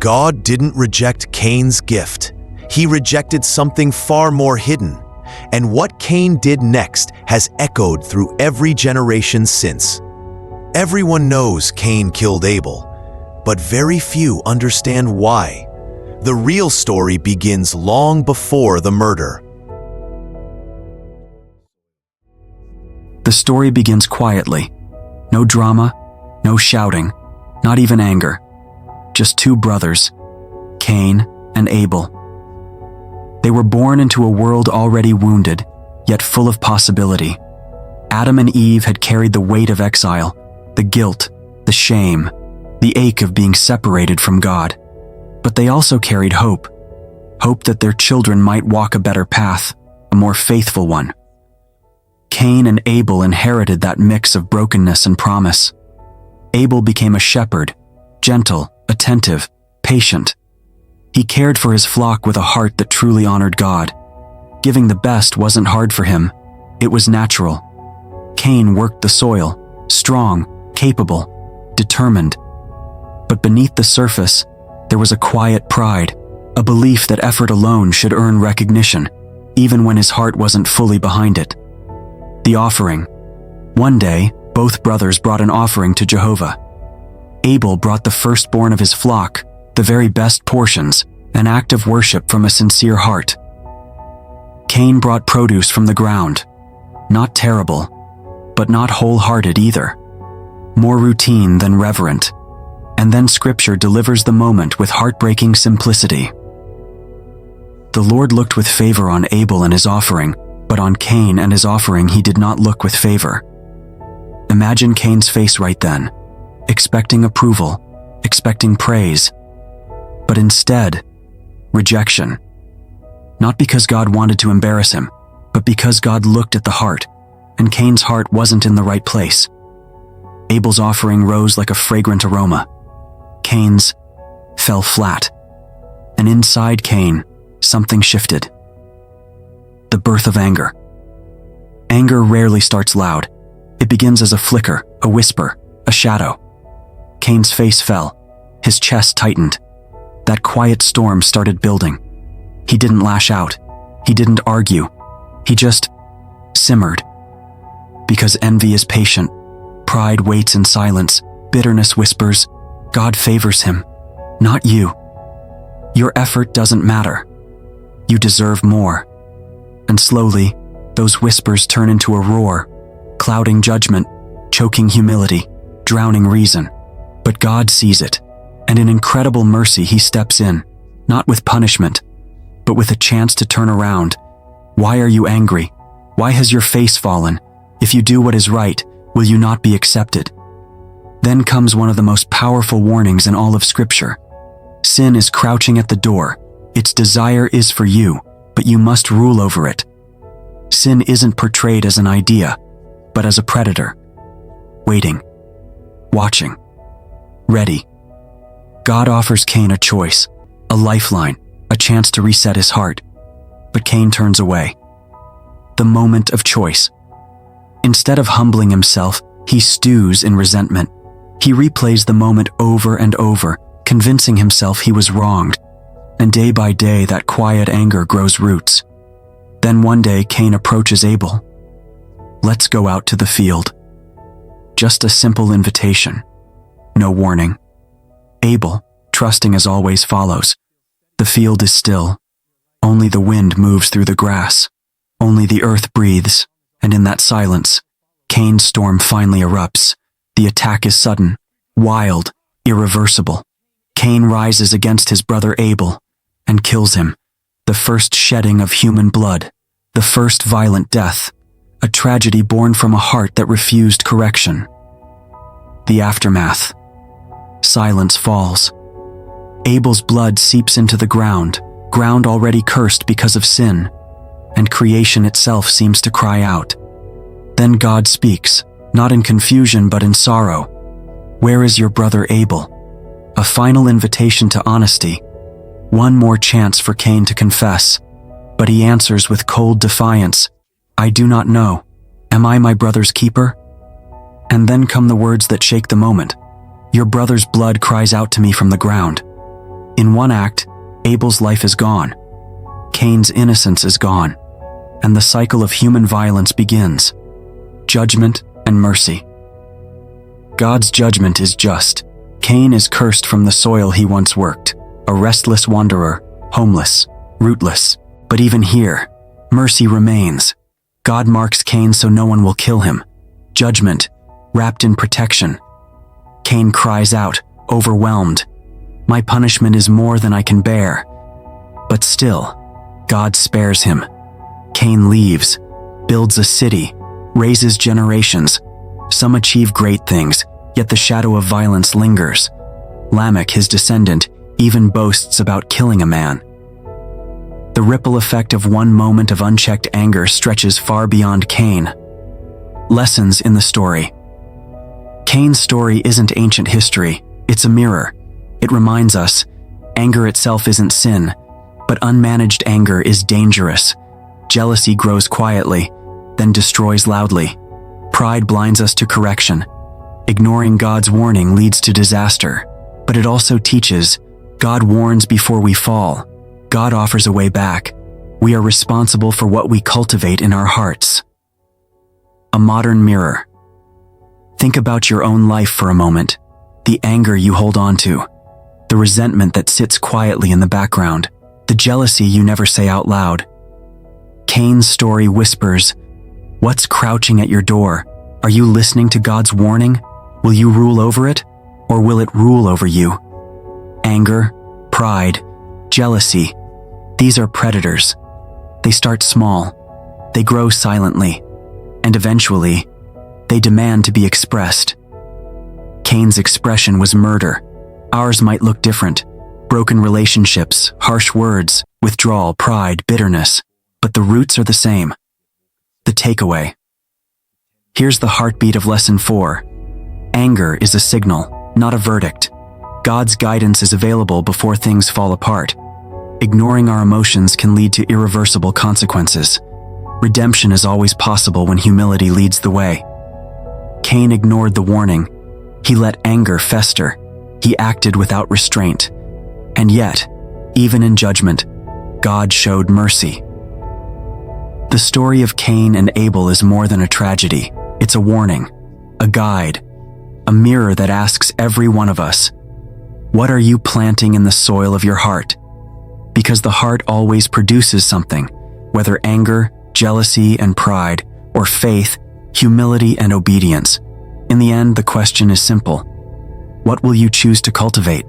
God didn't reject Cain's gift. He rejected something far more hidden. And what Cain did next has echoed through every generation since. Everyone knows Cain killed Abel, but very few understand why. The real story begins long before the murder. The story begins quietly. No drama, no shouting, not even anger. Just two brothers, Cain and Abel. They were born into a world already wounded, yet full of possibility. Adam and Eve had carried the weight of exile, the guilt, the shame, the ache of being separated from God. But they also carried hope. Hope that their children might walk a better path, a more faithful one. Cain and Abel inherited that mix of brokenness and promise. Abel became a shepherd, gentle, attentive, patient. He cared for his flock with a heart that truly honored God. Giving the best wasn't hard for him. It was natural. Cain worked the soil, strong, capable, determined. But beneath the surface, there was a quiet pride, a belief that effort alone should earn recognition, even when his heart wasn't fully behind it. The offering. One day, both brothers brought an offering to Jehovah. Abel brought the firstborn of his flock, the very best portions, an act of worship from a sincere heart. Cain brought produce from the ground, not terrible, but not wholehearted either. More routine than reverent. And then Scripture delivers the moment with heartbreaking simplicity. The Lord looked with favor on Abel and his offering, but on Cain and his offering he did not look with favor. Imagine Cain's face right then, expecting approval, expecting praise, but instead, rejection. Not because God wanted to embarrass him, but because God looked at the heart, and Cain's heart wasn't in the right place. Abel's offering rose like a fragrant aroma. Cain's fell flat, and inside Cain, something shifted. The birth of anger. Anger rarely starts loud. It begins as a flicker, a whisper, a shadow. Cain's face fell. His chest tightened. That quiet storm started building. He didn't lash out. He didn't argue. He just simmered. Because envy is patient, pride waits in silence, bitterness whispers, God favors him, not you. Your effort doesn't matter. You deserve more. And slowly, those whispers turn into a roar, clouding judgment, choking humility, drowning reason. But God sees it, and in incredible mercy he steps in, not with punishment, but with a chance to turn around. Why are you angry? Why has your face fallen? If you do what is right, will you not be accepted? Then comes one of the most powerful warnings in all of Scripture. Sin is crouching at the door. Its desire is for you, but you must rule over it. Sin isn't portrayed as an idea, but as a predator. Waiting. Watching. Ready. God offers Cain a choice, a lifeline, a chance to reset his heart. But Cain turns away. The moment of choice. Instead of humbling himself, he stews in resentment. He replays the moment over and over, convincing himself he was wronged. And day by day, that quiet anger grows roots. Then one day, Cain approaches Abel. Let's go out to the field. Just a simple invitation. No warning. Abel, trusting as always, follows. The field is still. Only the wind moves through the grass. Only the earth breathes. And in that silence, Cain's storm finally erupts. The attack is sudden, wild, irreversible. Cain rises against his brother Abel and kills him. The first shedding of human blood, the first violent death, a tragedy born from a heart that refused correction. The aftermath. Silence falls. Abel's blood seeps into the ground already cursed because of sin, and creation itself seems to cry out. Then God speaks, not in confusion but in sorrow. Where is your brother Abel? A final invitation to honesty. One more chance for Cain to confess. But he answers with cold defiance, I do not know. Am I my brother's keeper? And then come the words that shake the moment. Your brother's blood cries out to me from the ground. In one act, Abel's life is gone, Cain's innocence is gone, and the cycle of human violence begins. Judgment and mercy. God's judgment is just. Cain is cursed from the soil he once worked, a restless wanderer, homeless, rootless. But even here, mercy remains. God marks Cain so no one will kill him. Judgment, wrapped in protection. Cain cries out, overwhelmed, "My punishment is more than I can bear." But still, God spares him. Cain leaves, builds a city, raises generations. Some achieve great things, yet the shadow of violence lingers. Lamech, his descendant, even boasts about killing a man. The ripple effect of one moment of unchecked anger stretches far beyond Cain. Lessons in the story. Cain's story isn't ancient history, it's a mirror. It reminds us, anger itself isn't sin, but unmanaged anger is dangerous. Jealousy grows quietly, then destroys loudly. Pride blinds us to correction. Ignoring God's warning leads to disaster. But it also teaches, God warns before we fall. God offers a way back. We are responsible for what we cultivate in our hearts. A modern mirror. Think about your own life for a moment. The anger you hold on to. The resentment that sits quietly in the background. The jealousy you never say out loud. Cain's story whispers, what's crouching at your door? Are you listening to God's warning? Will you rule over it, or will it rule over you? Anger, pride, jealousy, these are predators. They start small, they grow silently, and eventually, they demand to be expressed. Cain's expression was murder. Ours might look different. Broken relationships, harsh words, withdrawal, pride, bitterness. But the roots are the same. The takeaway. Here's the heartbeat of Lesson 4. Anger is a signal, not a verdict. God's guidance is available before things fall apart. Ignoring our emotions can lead to irreversible consequences. Redemption is always possible when humility leads the way. Cain ignored the warning. He let anger fester. He acted without restraint. And yet, even in judgment, God showed mercy. The story of Cain and Abel is more than a tragedy. It's a warning, a guide, a mirror that asks every one of us, what are you planting in the soil of your heart? Because the heart always produces something, whether anger, jealousy, and pride, or faith, humility, and obedience. In the end, the question is simple. What will you choose to cultivate?